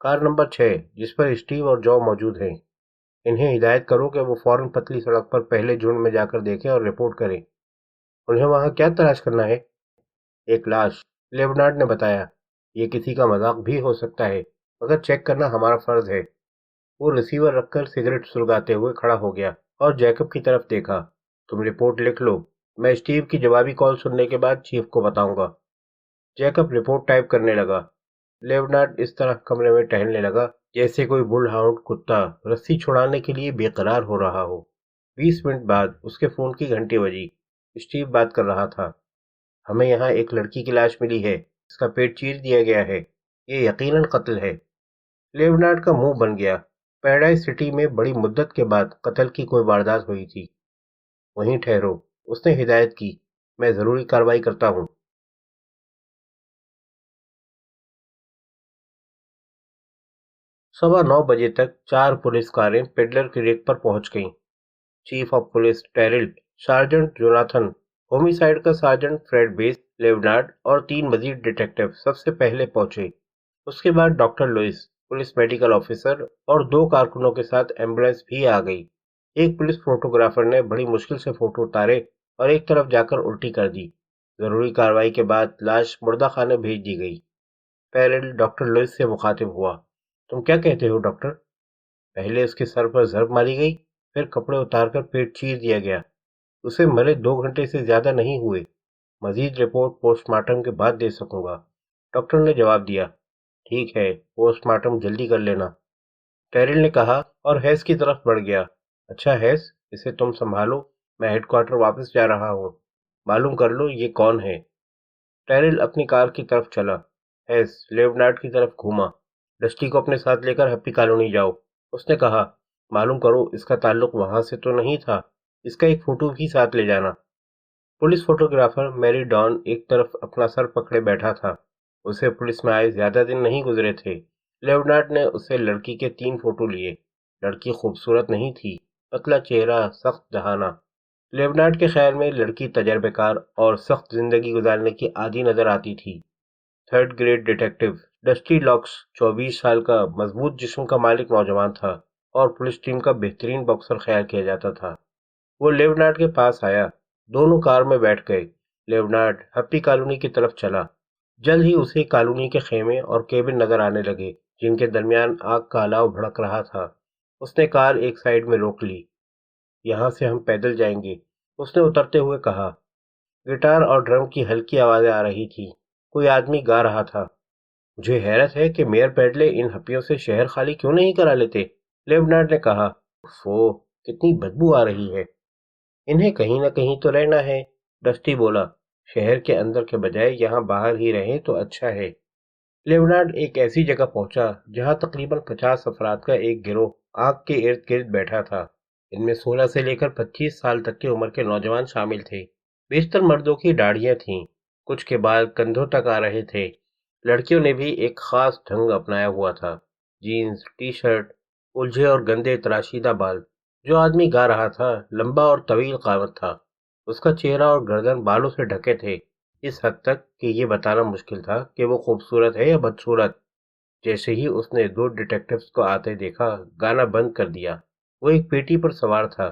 Car number 6 جس پر Steve اور جو موجود ہیں۔ انہیں ہدایت کرو کہ وہ فوراً پتلی سڑک پر پہلے جھنڈ میں جا کر دیکھیں اور رپورٹ کریں۔ انہیں وہاں کیا تلاش کرنا ہے؟ ایک لاش، لیونارڈ نے بتایا۔ یہ کسی کا مذاق بھی ہو سکتا ہے مگر چیک کرنا ہمارا فرض ہے۔ وہ ریسیور رکھ کر سگریٹ سلگاتے ہوئے کھڑا ہو گیا اور جیکب کی طرف دیکھا۔ تم رپورٹ لکھ لو، میں اسٹیو کی جوابی کال سننے کے بعد چیف کو بتاؤں گا۔ جیکب رپورٹ ٹائپ کرنے لگا۔ لیونارڈ اس طرح کمرے میں ٹہلنے لگا جیسے کوئی بل ہاؤنڈ کتا رسی چھڑانے کے لیے بے قرار ہو رہا ہو۔ 20 منٹ بعد اس کے فون کی گھنٹی بجی۔ اسٹیو بات کر رہا تھا۔ ہمیں یہاں ایک لڑکی کی لاش ملی ہے، اس کا پیٹ چیر دیا گیا ہے، یہ یقیناً قتل ہے۔ لیونارڈ کا منہ بن گیا۔ پیراڈائز سٹی میں بڑی مدت کے بعد قتل کی کوئی واردات ہوئی تھی۔ وہیں ٹھہرو، اس نے ہدایت کی، میں ضروری کارروائی کرتا ہوں۔ 9:15 بجے تک 4 پولیس کاریں پیڈلر کریک پر پہنچ گئیں۔ Chief of police Terrell, sergeant Jonathan, homicide کا سارجنٹ فریڈ بیس، لیونارڈ اور 3 مزید ڈیٹیکٹیو سب سے پہلے پہنچے۔ اس کے بعد doctor Lewis, police medical officer اور 2 کارکنوں کے ساتھ ایمبولینس بھی آ گئی۔ ایک پولیس فوٹوگرافر نے بڑی مشکل سے فوٹو اتارے اور ایک طرف جا کر الٹی کر دی۔ ضروری کارروائی کے بعد لاش مردہ خانے بھیج دی گئی۔ پیرل ڈاکٹر لوئس سے مخاطب ہوا۔ تم کیا کہتے ہو ڈاکٹر؟ پہلے اس کے سر پر ضرب ماری گئی، پھر کپڑے اتار کر پیٹ چیر دیا گیا۔ اسے مرے 2 گھنٹے سے زیادہ نہیں ہوئے۔ مزید رپورٹ پوسٹ مارٹم کے بعد دے سکوں گا، ڈاکٹر نے جواب دیا۔ ٹھیک ہے، پوسٹ مارٹم جلدی کر لینا، ٹیرل نے کہا اور ہیس کی طرف بڑھ گیا۔ اچھا ہیس، اسے تم سنبھالو، میں ہیڈ کوارٹر واپس جا رہا ہوں، معلوم کر لو یہ کون ہے۔ ٹیرل اپنی کار کی طرف چلا۔ ہیس لیونارڈ کی طرف گھوما۔ ڈسٹی کو اپنے ساتھ لے کر ہیپی کالونی جاؤ، اس نے کہا۔ معلوم کرو اس کا تعلق وہاں سے تو نہیں تھا، اس کا ایک فوٹو بھی ساتھ لے جانا۔ پولیس فوٹوگرافر میری ڈان ایک طرف اپنا سر پکڑے بیٹھا تھا۔ اسے پولیس میں آئے زیادہ دن نہیں گزرے تھے۔ لیونارڈ نے اسے لڑکی کے 3 فوٹو لیے۔ لڑکی خوبصورت نہیں تھی، پتلا چہرہ، سخت دہانہ۔ لیونارڈ کے خیال میں لڑکی تجربہ کار اور سخت زندگی گزارنے کی عادی نظر آتی تھی۔ 3rd grade detective dusty locks 24 سال کا مضبوط جسم کا مالک نوجوان تھا اور پولیس ٹیم کا بہترین باکسر خیال کیا جاتا تھا۔ وہ لیونارڈ کے پاس آیا، دونوں کار میں بیٹھ گئے۔ لیونارڈ ہیپی کالونی کی طرف چلا۔ جلد ہی اسے کالونی کے خیمے اور کیبن نظر آنے لگے جن کے درمیان آگ کا الاؤ بھڑک رہا تھا۔ اس نے کار ایک سائیڈ میں روک لی۔ یہاں سے ہم پیدل جائیں گے، اس نے اترتے ہوئے کہا۔ گٹار اور ڈرم کی ہلکی آوازیں آ رہی تھی، کوئی آدمی گا رہا تھا۔ مجھے حیرت ہے کہ میئر پیڈلے ان ہپیوں سے شہر خالی کیوں نہیں کرا لیتے، لیونارڈ نے کہا۔ فو، کتنی بدبو آ رہی ہے۔ انہیں کہیں نہ کہیں تو رہنا ہے، ڈسٹی بولا۔ شہر کے اندر کے بجائے یہاں باہر ہی رہیں تو اچھا ہے۔ لیونارڈ ایک ایسی جگہ پہنچا جہاں تقریباً 50 افراد کا ایک گروہ آگ کے ارد گرد بیٹھا تھا۔ ان میں 16 سے لے کر 25 سال تک کی عمر کے نوجوان شامل تھے۔ بیشتر مردوں کی داڑھیاں تھیں، کچھ کے بال کندھوں تک آ رہے تھے۔ لڑکیوں نے بھی ایک خاص ڈھنگ اپنایا ہوا تھا، جینز، ٹی شرٹ، الجھے اور گندے تراشیدہ بال۔ جو آدمی گا رہا تھا لمبا اور طویل قامت تھا، اس کا چہرہ اور گردن بالوں سے ڈھکے تھے، اس حد تک کہ یہ بتانا مشکل تھا کہ وہ خوبصورت ہے یا بدصورت۔ جیسے ہی اس نے 2 ڈیٹیکٹیوز کو آتے دیکھا، گانا بند کر دیا۔ وہ ایک پیٹی پر سوار تھا۔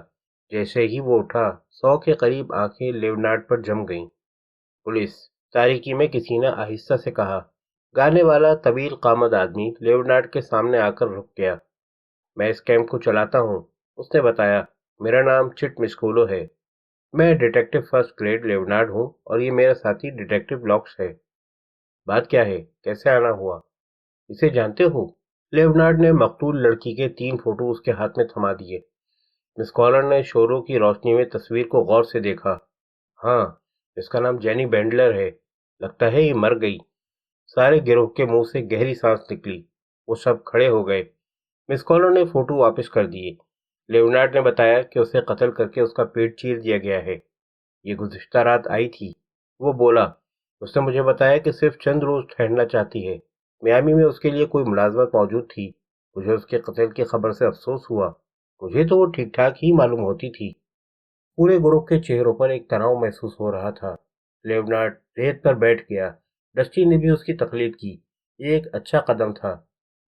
جیسے ہی وہ اٹھا، 100 کے قریب آنکھیں لیونارڈ پر جم گئیں۔ پولیس، تاریکی میں کسی نے آہستہ سے کہا۔ گانے والا طویل قامت آدمی لیونارڈ کے سامنے آ کر رک گیا۔ میں اس کیمپ کو چلاتا ہوں، اس نے بتایا۔ میرا نام چٹ مسکولو ہے، میں ڈیٹیکٹیو 1st گریڈ لیونارڈ ہوں اور یہ میرا ساتھی ڈیٹیکٹیو لاکس ہے۔ بات کیا ہے، کیسے آنا ہوا؟ اسے جانتے ہو؟ لیونارڈ نے مقتول لڑکی کے 3 فوٹو اس کے ہاتھ میں تھما دیے۔ مس کالر نے شوروں کی روشنی میں تصویر کو غور سے دیکھا۔ ہاں، اس کا نام جینی بینڈلر ہے، لگتا ہے یہ مر گئی۔ سارے گروہ کے منہ سے گہری سانس نکلی، وہ سب کھڑے ہو گئے۔ مس کالر نے فوٹو واپس کر دیے۔ لیونارڈ نے بتایا کہ اسے قتل کر کے اس کا پیٹ چیر دیا گیا ہے۔ یہ گزشتہ رات آئی تھی، وہ بولا۔ اس نے مجھے بتایا کہ صرف چند روز ٹھہرنا چاہتی ہے۔ میامی میں اس کے لیے کوئی ملازمت موجود تھی۔ مجھے اس کے قتل کی خبر سے افسوس ہوا، مجھے تو وہ ٹھیک ٹھاک ہی معلوم ہوتی تھی۔ پورے گروہ کے چہروں پر ایک تناؤ محسوس ہو رہا تھا۔ لیونارڈ ریت پر بیٹھ گیا۔ ڈسٹی نے بھی اس کی تقلید کی۔ یہ ایک اچھا قدم تھا۔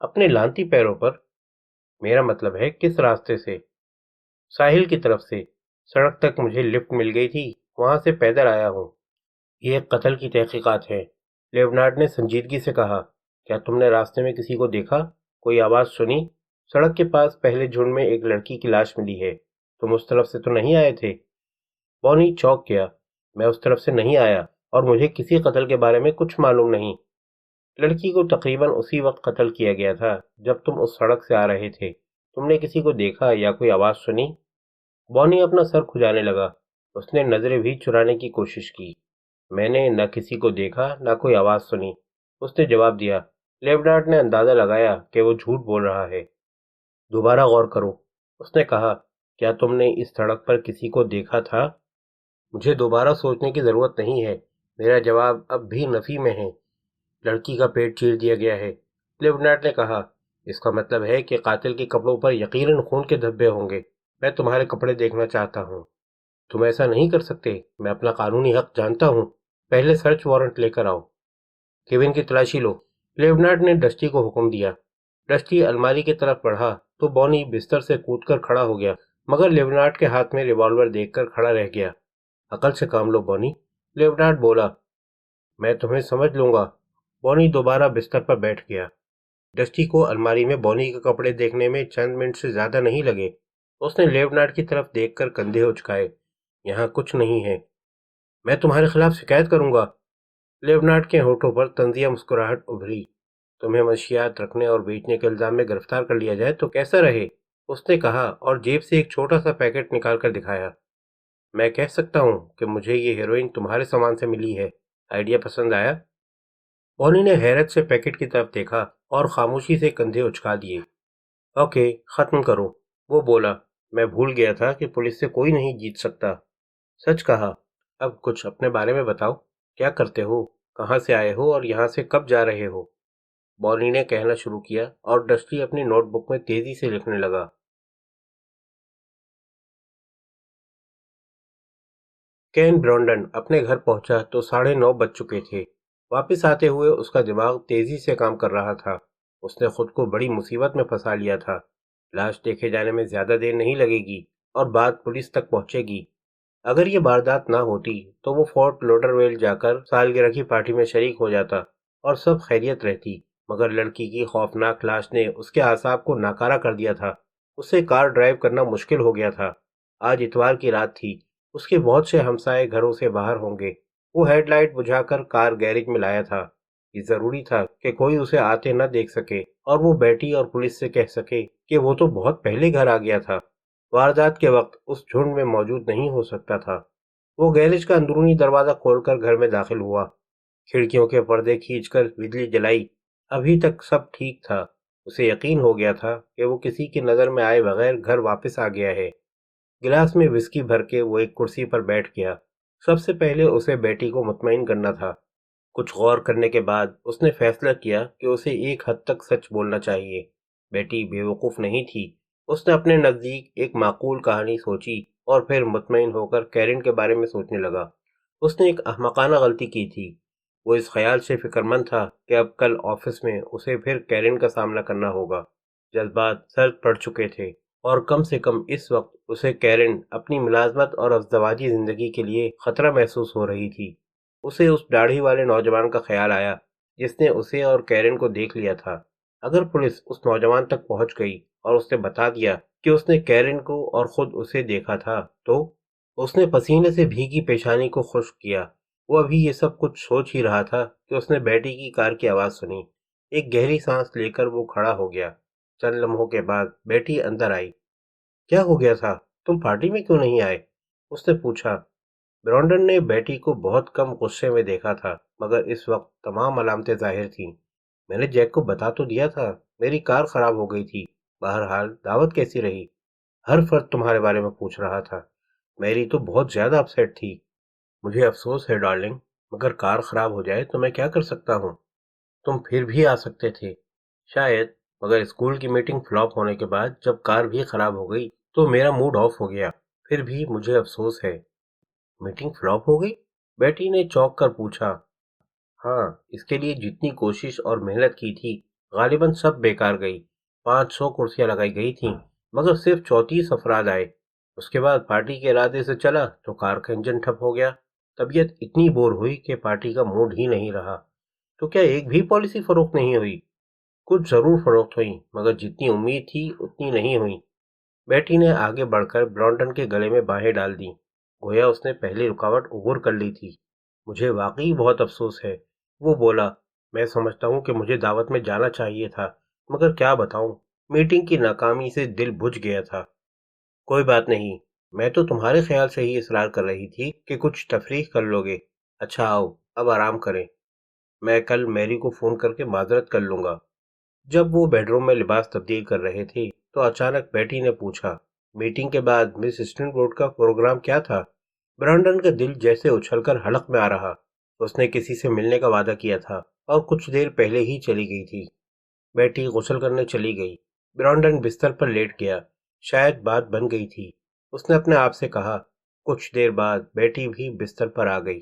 اپنے لانتی پیروں پر؟ میرا مطلب ہے کس راستے سے؟ ساحل کی طرف سے۔ سڑک تک مجھے لفٹ مل گئی تھی، وہاں سے پیدل آیا ہوں۔ یہ ایک قتل کی تحقیقات ہے، لیونارڈ نے سنجیدگی سے کہا۔ کیا تم نے راستے میں کسی کو دیکھا؟ کوئی آواز سنی؟ سڑک کے پاس پہلے جھنڈ میں ایک لڑکی کی لاش ملی ہے، تم اس طرف سے تو نہیں آئے تھے؟ بونی چونک گیا۔ میں اس طرف سے نہیں آیا اور مجھے کسی قتل کے بارے میں کچھ معلوم نہیں۔ لڑکی کو تقریباً اسی وقت قتل کیا گیا تھا جب تم اس سڑک سے آ رہے تھے۔ تم نے کسی کو دیکھا یا کوئی آواز سنی؟ بونی اپنا سر کھجانے لگا۔ اس نے نظریں بھی چرانے کی کوشش کی۔ میں نے نہ کسی کو دیکھا نہ کوئی آواز سنی، اس نے جواب دیا۔ لیونارڈ نے اندازہ لگایا کہ وہ جھوٹ بول رہا ہے۔ دوبارہ غور کرو، اس نے کہا۔ کیا تم نے اس سڑک پر کسی کو دیکھا تھا؟ مجھے دوبارہ سوچنے کی ضرورت نہیں ہے، میرا جواب اب بھی نفی میں ہے۔ لڑکی کا پیٹ چیر دیا گیا ہے، لیونارڈ نے کہا۔ اس کا مطلب ہے کہ قاتل کے کپڑوں پر یقیناً خون کے دھبے ہوں گے۔ میں تمہارے کپڑے دیکھنا چاہتا ہوں۔ تم ایسا نہیں کر سکتے، میں اپنا قانونی حق جانتا ہوں۔ پہلے سرچ وارنٹ لے کر آؤ۔ کیبن کی تلاشی لو، لیونارڈ نے ڈسٹی کو حکم دیا۔ ڈسٹی الماری کی طرف بڑھا تو بونی بستر سے کود کر کھڑا ہو گیا، مگر لیونارڈ کے ہاتھ میں ریوالور دیکھ کر کھڑا رہ گیا۔ عقل سے کام لو بونی، لیونارڈ بولا۔ میں تمہیں سمجھ لوں گا۔ بونی دوبارہ بستر پر بیٹھ گیا۔ ڈسٹی کو الماری میں بونی کے کپڑے دیکھنے میں چند منٹ سے زیادہ نہیں لگے۔ اس نے لیونارڈ کی طرف دیکھ کر کندھے اچکائے۔ یہاں کچھ نہیں ہے۔ میں تمہارے خلاف شکایت کروں گا۔ لیونارڈ کے ہونٹوں پر طنزیہ مسکراہٹ ابھری۔ تمہیں منشیات رکھنے اور بیچنے کے الزام میں گرفتار کر لیا جائے تو کیسا رہے؟ اس نے کہا اور جیب سے ایک چھوٹا سا پیکٹ نکال کر دکھایا۔ میں کہہ سکتا ہوں کہ مجھے یہ ہیروئن تمہارے سامان سے ملی ہے۔ آئیڈیا پسند آیا؟ بونی نے حیرت سے پیکٹ کی طرف دیکھا اور خاموشی سے کندھے اچکا دیے۔ اوکے، ختم کرو، وہ بولا۔ میں بھول گیا تھا کہ پولیس سے کوئی نہیں جیت سکتا۔ سچ کہا۔ اب کچھ اپنے بارے میں بتاؤ، کیا کرتے ہو، کہاں سے آئے ہو اور یہاں سے کب جا رہے ہو؟ بونی نے کہنا شروع کیا اور ڈسٹی اپنی نوٹ بک میں تیزی سے لکھنے لگا۔ کین برانڈن اپنے گھر پہنچا تو 9:30 بج چکے تھے۔ واپس آتے ہوئے اس کا دماغ تیزی سے کام کر رہا تھا۔ اس نے خود کو بڑی مصیبت میں پھنسا لیا تھا۔ لاش دیکھے جانے میں زیادہ دیر نہیں لگے گی اور بات پولیس تک پہنچے گی۔ اگر یہ واردات نہ ہوتی تو وہ فورٹ لوڈرویل جا کر سالگرہ کی پارٹی میں شریک ہو جاتا اور سب خیریت رہتی، مگر لڑکی کی خوفناک لاش نے اس کے اعصاب کو ناکارہ کر دیا تھا۔ اسے کار ڈرائیو کرنا مشکل ہو گیا تھا۔ آج اتوار کی رات تھی، اس کے بہت سے ہمسائے گھروں سے باہر ہوں گے۔ وہ ہیڈ لائٹ بجھا کر کار گیرج میں لایا تھا۔ یہ ضروری تھا کہ کوئی اسے آتے نہ دیکھ سکے اور وہ بیٹی اور پولیس سے کہہ سکے کہ وہ تو بہت پہلے گھر آ گیا تھا، واردات کے وقت اس جھنڈ میں موجود نہیں ہو سکتا تھا۔ وہ گیرج کا اندرونی دروازہ کھول کر گھر میں داخل ہوا، کھڑکیوں کے پردے کھینچ کر بجلی جلائی۔ ابھی تک سب ٹھیک تھا۔ اسے یقین ہو گیا تھا کہ وہ کسی کی نظر میں آئے بغیر گھر واپس آ گیا ہے۔ گلاس میں وسکی بھر کے وہ ایک کرسی پر بیٹھ گیا۔ سب سے پہلے اسے بیٹی کو مطمئن کرنا تھا۔ کچھ غور کرنے کے بعد اس نے فیصلہ کیا کہ اسے ایک حد تک سچ بولنا چاہیے۔ بیٹی بے وقوف نہیں تھی۔ اس نے اپنے نزدیک ایک معقول کہانی سوچی اور پھر مطمئن ہو کر کیرن کے بارے میں سوچنے لگا۔ اس نے ایک احمقانہ غلطی کی تھی۔ وہ اس خیال سے فکر مند تھا کہ اب کل آفس میں اسے پھر کیرن کا سامنا کرنا ہوگا۔ جذبات سرد پڑ چکے تھے اور کم سے کم اس وقت اسے کیرن، اپنی ملازمت اور ازدواجی زندگی کے لیے خطرہ محسوس ہو رہی تھی۔ اسے اس داڑھی والے نوجوان کا خیال آیا جس نے اسے اور کیرن کو دیکھ لیا تھا۔ اگر پولیس اس نوجوان تک پہنچ گئی اور اس نے بتا دیا کہ اس نے کیرن کو اور خود اسے دیکھا تھا تو اس نے پسینے سے بھیگی پیشانی کو خشک کیا۔ وہ ابھی یہ سب کچھ سوچ ہی رہا تھا کہ اس نے بیٹی کی کار کی آواز سنی۔ ایک گہری سانس لے کر وہ کھڑا ہو گیا۔ چند لمحوں کے بعد بیٹی اندر آئی۔ کیا ہو گیا تھا؟ تم پارٹی میں کیوں نہیں آئے؟ اس نے پوچھا۔ برانڈن نے بیٹی کو بہت کم غصے میں دیکھا تھا، مگر اس وقت تمام علامتیں ظاہر تھیں۔ میں نے جیک کو بتا تو دیا تھا، میری کار خراب ہو گئی تھی۔ بہرحال دعوت کیسی رہی؟ ہر فرد تمہارے بارے میں پوچھ رہا تھا۔ میری تو بہت زیادہ اپسیٹ تھی۔ مجھے افسوس ہے ڈارلنگ، مگر کار خراب ہو جائے تو میں کیا کر سکتا ہوں؟ تم پھر بھی آ سکتے تھے۔ شاید، مگر اسکول کی میٹنگ فلاپ ہونے کے بعد جب کار بھی خراب ہو گئی تو میرا موڈ آف ہو گیا۔ پھر بھی مجھے افسوس ہے۔ میٹنگ فلاپ ہو گئی؟ بیٹی نے چونک کر پوچھا۔ ہاں، اس کے لیے جتنی کوشش اور محنت کی تھی غالباً سب بیکار گئی۔ 500 کرسیاں لگائی گئی تھیں مگر صرف 34 افراد آئے۔ اس کے بعد پارٹی کے ارادے سے چلا تو کار کا انجن ٹھپ ہو گیا۔ طبیعت اتنی بور ہوئی کہ پارٹی کا موڈ ہی نہیں رہا۔ تو کیا ایک بھی پالیسی فروخت نہیں ہوئی؟ کچھ ضرور فروخت ہوئیں مگر جتنی امید تھی اتنی نہیں ہوئیں۔ بیٹی نے آگے بڑھ کر برانڈن کے گلے میں باہیں ڈال دیں، گویا اس نے پہلی رکاوٹ عبور کر لی تھی۔ مجھے واقعی بہت افسوس ہے، وہ بولا۔ میں سمجھتا ہوں کہ مجھے دعوت میں جانا چاہیے تھا مگر کیا بتاؤں، میٹنگ کی ناکامی سے دل بجھ گیا تھا۔ کوئی بات نہیں، میں تو تمہارے خیال سے ہی اصرار کر رہی تھی کہ کچھ تفریح کر لو گے۔ اچھا آؤ اب آرام کریں، میں کل میری کو فون کر کے معذرت کر لوں گا۔ جب وہ بیڈ روم میں لباس تبدیل کر رہے تھے تو اچانک بیٹی نے پوچھا، میٹنگ کے بعد مس اسٹن روڈ کا پروگرام کیا تھا؟ برانڈن کا دل جیسے اچھل کر حلق میں آ رہا۔ اس نے کسی سے ملنے کا وعدہ کیا تھا اور کچھ دیر پہلے ہی چلی گئی تھی۔ بیٹی غسل کرنے چلی گئی۔ برانڈن بستر پر لیٹ گیا، شاید بات بن گئی تھی۔ اس نے اپنے آپ سے کہا۔ کچھ دیر بعد بیٹی بھی بستر پر آ گئی۔